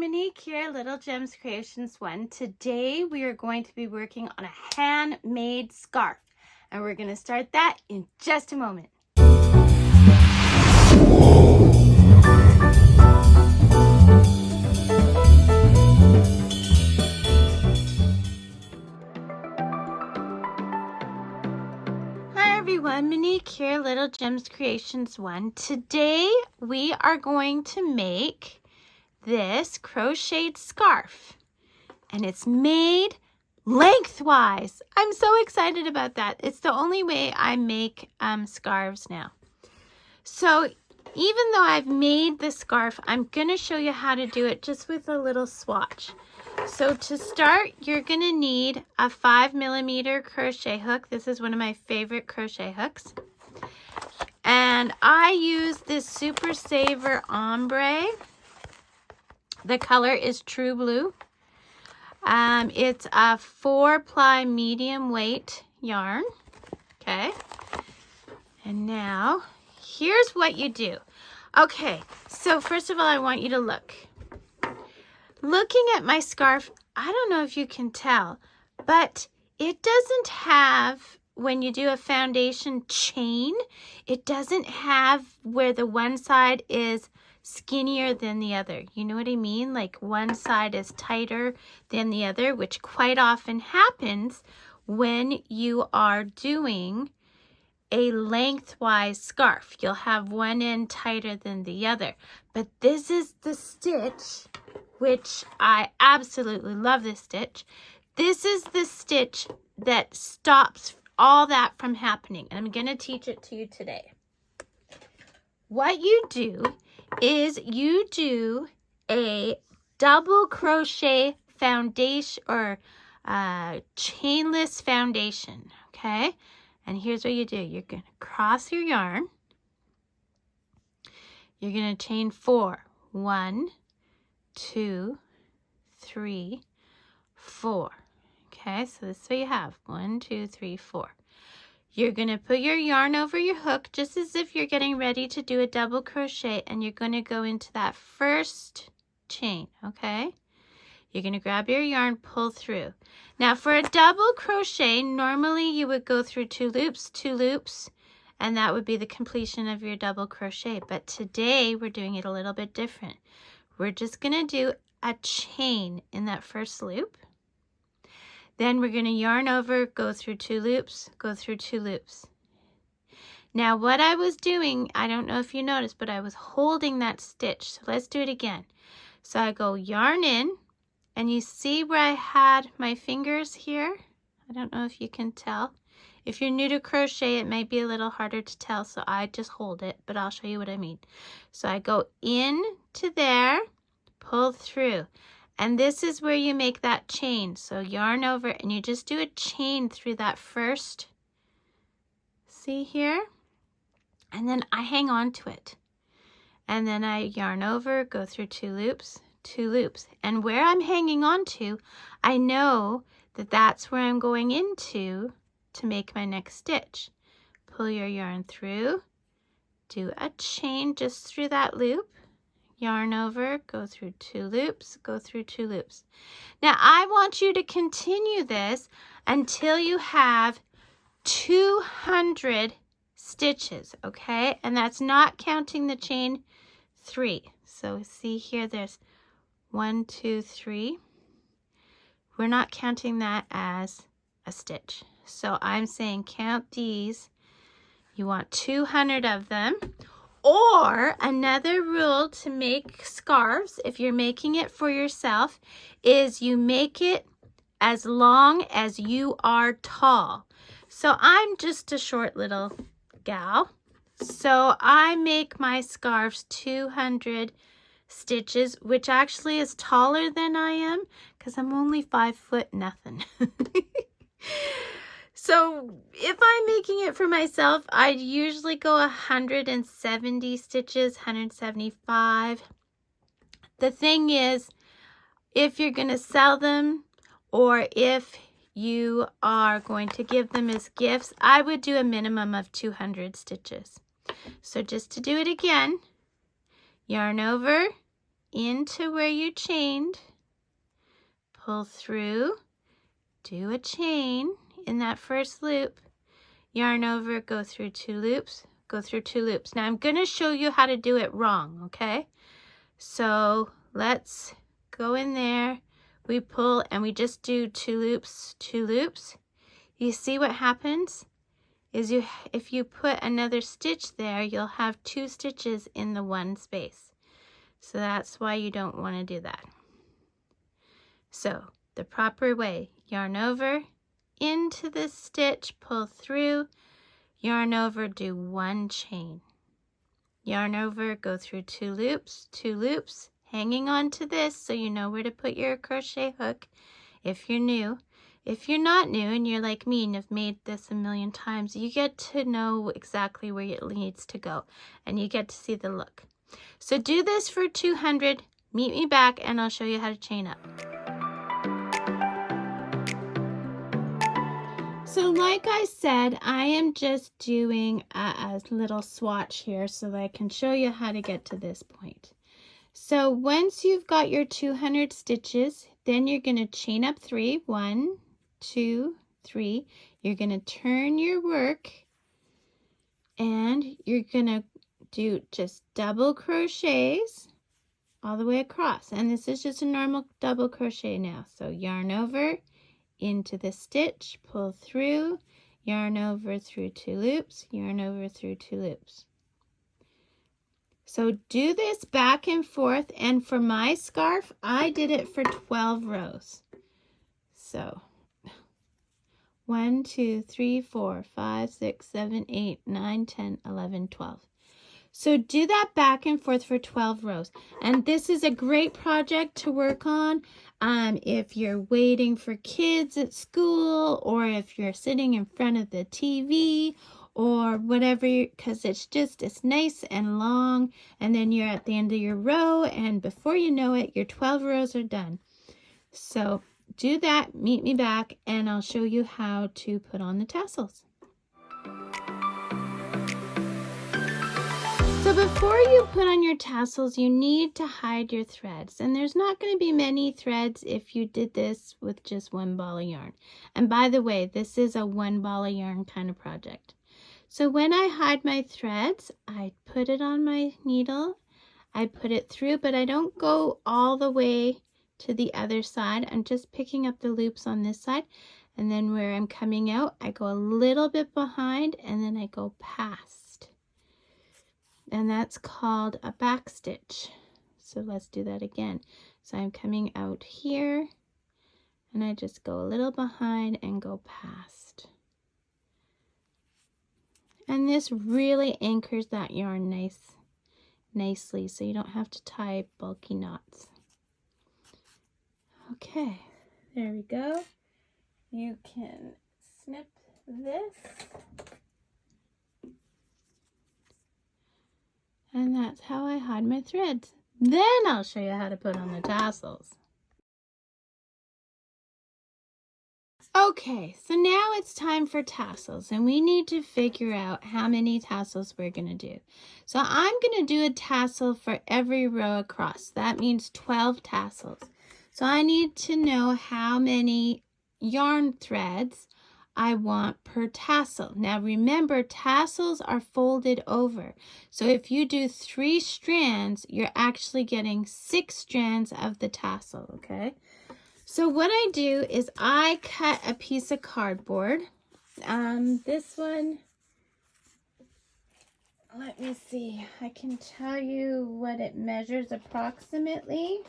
Monique here, Little Gems Creations 1. Today we are going to be working on a handmade scarf, and we're going to start that in just a moment. Hi everyone, Monique here, Little Gems Creations 1. Today we are going to make this crocheted scarf, and it's made lengthwise. I'm so excited about that. It's the only way I make scarves now. So even though I've made the scarf, I'm going to show you how to do it just with a little swatch. So to start, you're going to need a 5mm crochet hook. This is one of my favorite crochet hooks. And I use this Super Saver Ombre. The color is True Blue. It's a 4-ply medium weight yarn. Okay. And now, here's what you do. Okay, so first of all, I want you to look. Looking at my scarf, I don't know if you can tell, but it doesn't have, when you do a foundation chain, it doesn't have where the one side is skinnier than the other. You know what I mean? Like one side is tighter than the other, which quite often happens when you are doing a lengthwise scarf. You'll have one end tighter than the other. But this is the stitch, which I absolutely love this stitch. This is the stitch that stops all that from happening. And I'm going to teach it to you today. What you do is you do a double crochet foundation or chainless foundation, okay? And here's what you do. You're going to cross your yarn. You're going to chain 4. 1, 2, 3, 4. Okay, so this is what you have. 1, 2, 3, 4. You're going to put your yarn over your hook just as if you're getting ready to do a double crochet, and you're going to go into that first chain, okay? You're going to grab your yarn, pull through. Now for a double crochet, normally you would go through 2 loops, and that would be the completion of your double crochet. But today we're doing it a little bit different. We're just going to do a chain in that first loop. Then we're going to yarn over, go through 2 loops, go through 2 loops. Now what I was doing, I don't know if you noticed, but I was holding that stitch. So let's do it again. So I go yarn in, and you see where I had my fingers here? I don't know if you can tell. If you're new to crochet, it might be a little harder to tell, so I just hold it, but I'll show you what I mean. So I go in to there, pull through. And this is where you make that chain. So yarn over, and you just do a chain through that first, see here? And then I hang on to it. And then I yarn over, go through 2 loops, 2 loops. And where I'm hanging on to, I know that that's where I'm going into to make my next stitch. Pull your yarn through, do a chain just through that loop. Yarn over, go through 2 loops, go through 2 loops. Now I want you to continue this until you have 200 stitches, okay? And that's not counting the chain 3. So see here, there's 1, 2, 3. We're not counting that as a stitch. So I'm saying count these. You want 200 of them. Or another rule to make scarves, if you're making it for yourself, is you make it as long as you are tall. So I'm just a short little gal. So I make my scarves 200 stitches, which actually is taller than I am because I'm only 5 foot nothing. So if I'm making it for myself, I'd usually go 170 stitches, 175. The thing is, if you're going to sell them or if you are going to give them as gifts, I would do a minimum of 200 stitches. So just to do it again, yarn over, into where you chained, pull through, do a chain in that first loop, yarn over, go through 2 loops, go through 2 loops. Now I'm going to show you how to do it wrong, okay? So let's go in there, we pull and we just do 2 loops, 2 loops. You see what happens is if you put another stitch there, you'll have 2 stitches in the one space. So that's why you don't want to do that. So the proper way, yarn over, into the stitch, pull through, yarn over, do 1 chain. Yarn over, go through 2 loops, 2 loops, hanging on to this so you know where to put your crochet hook if you're new. If you're not new and you're like me and have made this a million times, you get to know exactly where it needs to go and you get to see the look. So do this for 200, meet me back and I'll show you how to chain up. So like I said, I am just doing a little swatch here so that I can show you how to get to this point. So once you've got your 200 stitches, then you're going to chain up 3, 1, 2, 3. You're going to turn your work and you're going to do just double crochets all the way across. And this is just a normal double crochet now. So yarn over, into the stitch, pull through, yarn over through 2 loops, yarn over through 2 loops. So do this back and forth, and for my scarf, I did it for 12 rows. So 1, 2, 3, 4, 5, 6, 7, 8, 9, 10, 11, 12. So do that back and forth for 12 rows. And this is a great project to work on if you're waiting for kids at school, or if you're sitting in front of the TV or whatever, because it's nice and long, and then you're at the end of your row, and before you know it, your 12 rows are done. So do that, meet me back, and I'll show you how to put on the tassels. So before you put on your tassels, you need to hide your threads. And there's not going to be many threads if you did this with just 1 ball of yarn. And by the way, this is a 1 ball of yarn kind of project. So when I hide my threads, I put it on my needle, I put it through, but I don't go all the way to the other side. I'm just picking up the loops on this side. And then where I'm coming out, I go a little bit behind and then I go past. And that's called a back stitch. So let's do that again. So I'm coming out here and I just go a little behind and go past. And this really anchors that yarn nicely so you don't have to tie bulky knots. Okay, there we go. You can snip this. And that's how I hide my threads. Then I'll show you how to put on the tassels. Okay, so now it's time for tassels, and we need to figure out how many tassels we're going to do. So I'm going to do a tassel for every row across. That means 12 tassels. So I need to know how many yarn threads I want per tassel. Now remember, tassels are folded over. So if you do 3 strands, you're actually getting 6 strands of the tassel, okay? So what I do is I cut a piece of cardboard. This one, let me see, I can tell you what it measures approximately.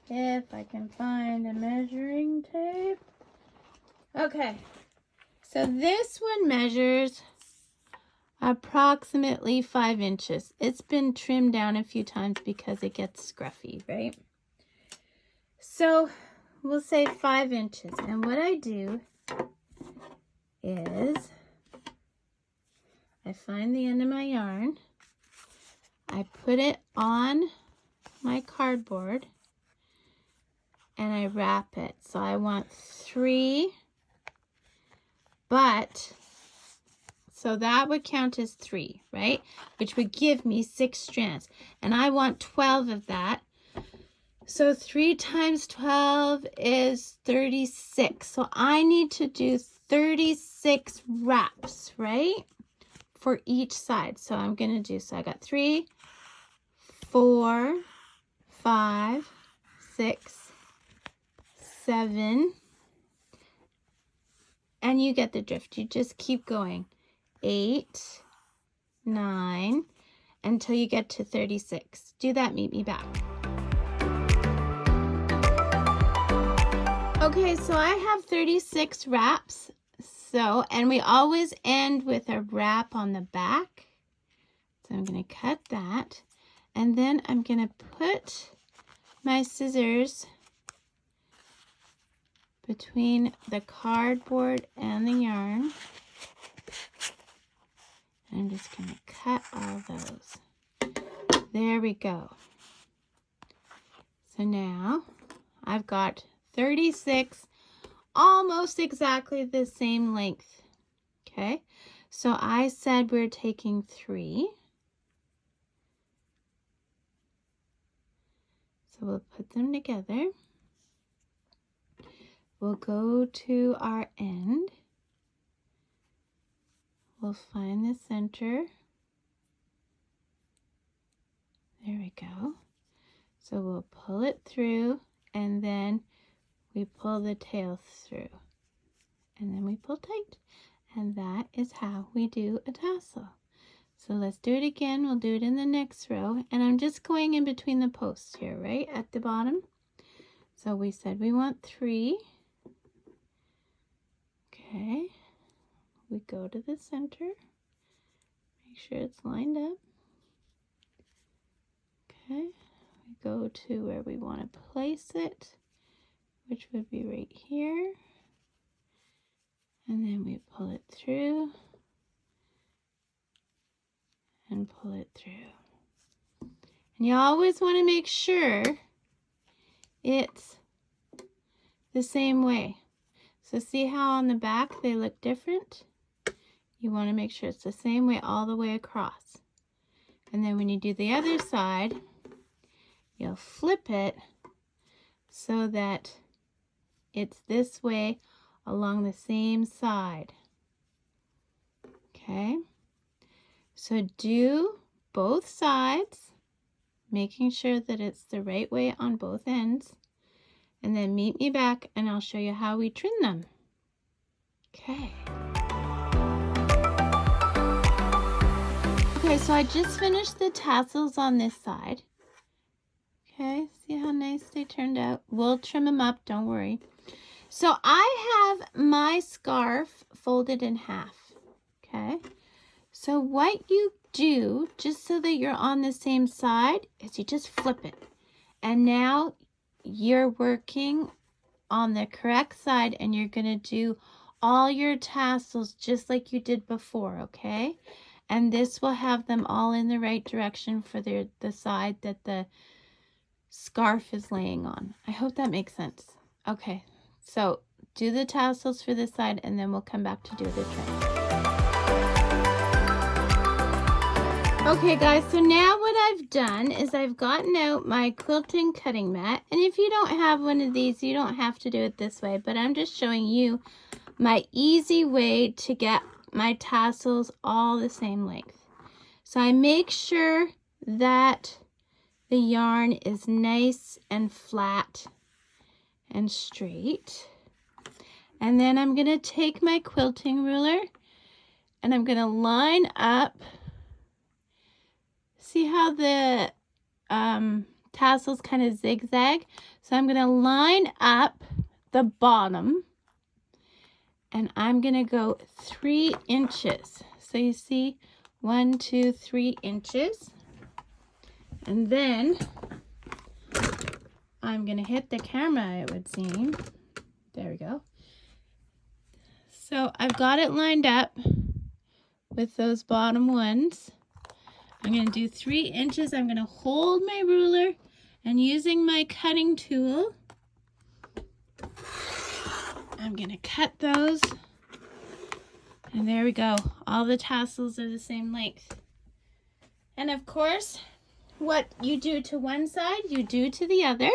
If I can find a measuring tape. Okay, so this one measures approximately 5 inches. It's been trimmed down a few times because it gets scruffy, right? So we'll say 5 inches. And what I do is I find the end of my yarn, I put it on my cardboard, and I wrap it. So I want 3, but So that would count as 3, right? Which would give me 6 strands. And I want 12 of that. So 3 times 12 is 36. So I need to do 36 wraps, right? For each side. So I'm going to do, so I got 3, 4, 5, 6, 7, and you get the drift. You just keep going. 8, 9, until you get to 36. Do that, meet me back. Okay, so I have 36 wraps. So, and we always end with a wrap on the back. So I'm going to cut that. And then I'm going to put my scissors between the cardboard and the yarn. I'm just going to cut all those. There we go. So now I've got 36, almost exactly the same length. Okay, so I said we're taking 3. So we'll put them together. We'll go to our end. We'll find the center. There we go. So we'll pull it through, and then we pull the tail through. And then we pull tight. And that is how we do a tassel. So let's do it again. We'll do it in the next row. And I'm just going in between the posts here, right at the bottom. So we said we want 3. Okay. We go to the center. Make sure it's lined up. Okay. We go to where we want to place it, which would be right here. And then we pull it through. And pull it through. And you always want to make sure it's the same way. So see how on the back they look different? You want to make sure it's the same way all the way across. And then when you do the other side, you'll flip it so that it's this way along the same side. Okay? So do both sides, making sure that it's the right way on both ends, and then meet me back and I'll show you how we trim them. Okay. Okay, so I just finished the tassels on this side. Okay, see how nice they turned out? We'll trim them up, don't worry. So I have my scarf folded in half. Okay. So what you do, just so that you're on the same side, is you just flip it. And now you're working on the correct side and you're going to do all your tassels just like you did before, okay? And this will have them all in the right direction for the side that the scarf is laying on. I hope that makes sense. Okay, so do the tassels for this side and then we'll come back to do the trim. Okay guys, so now what I've done is I've gotten out my quilting cutting mat, and if you don't have one of these, you don't have to do it this way, but I'm just showing you my easy way to get my tassels all the same length. So I make sure that the yarn is nice and flat and straight. And then I'm going to take my quilting ruler and I'm going to line up. See how the tassels kind of zigzag? So I'm going to line up the bottom and I'm going to go 3 inches. So you see 1, 2, 3 inches. And then I'm going to hit the camera, it would seem. There we go. So I've got it lined up with those bottom ones. I'm going to do 3 inches. I'm going to hold my ruler and using my cutting tool, I'm going to cut those And there we go. All the tassels are the same length. And of course, what you do to one side, you do to the other.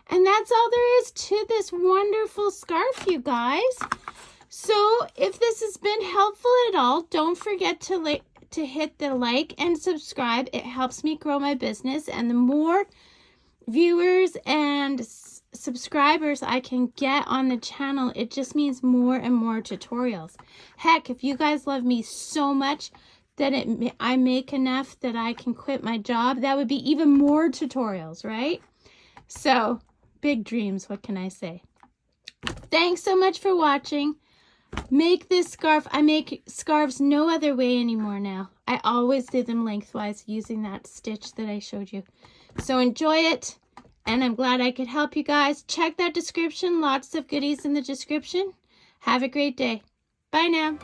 And that's all there is to this wonderful scarf, you guys. So if this has been helpful at all, don't forget to hit the like and subscribe. It helps me grow my business, and the more viewers and subscribers I can get on the channel, it just means more and more tutorials. Heck, if you guys love me so much that I make enough that I can quit my job, that would be even more tutorials, right? So, big dreams, what can I say? Thanks so much for watching. Make this scarf. I make scarves no other way anymore now. I always do them lengthwise using that stitch that I showed you. So enjoy it, and I'm glad I could help you guys. Check that description. Lots of goodies in the description. Have a great day. Bye now.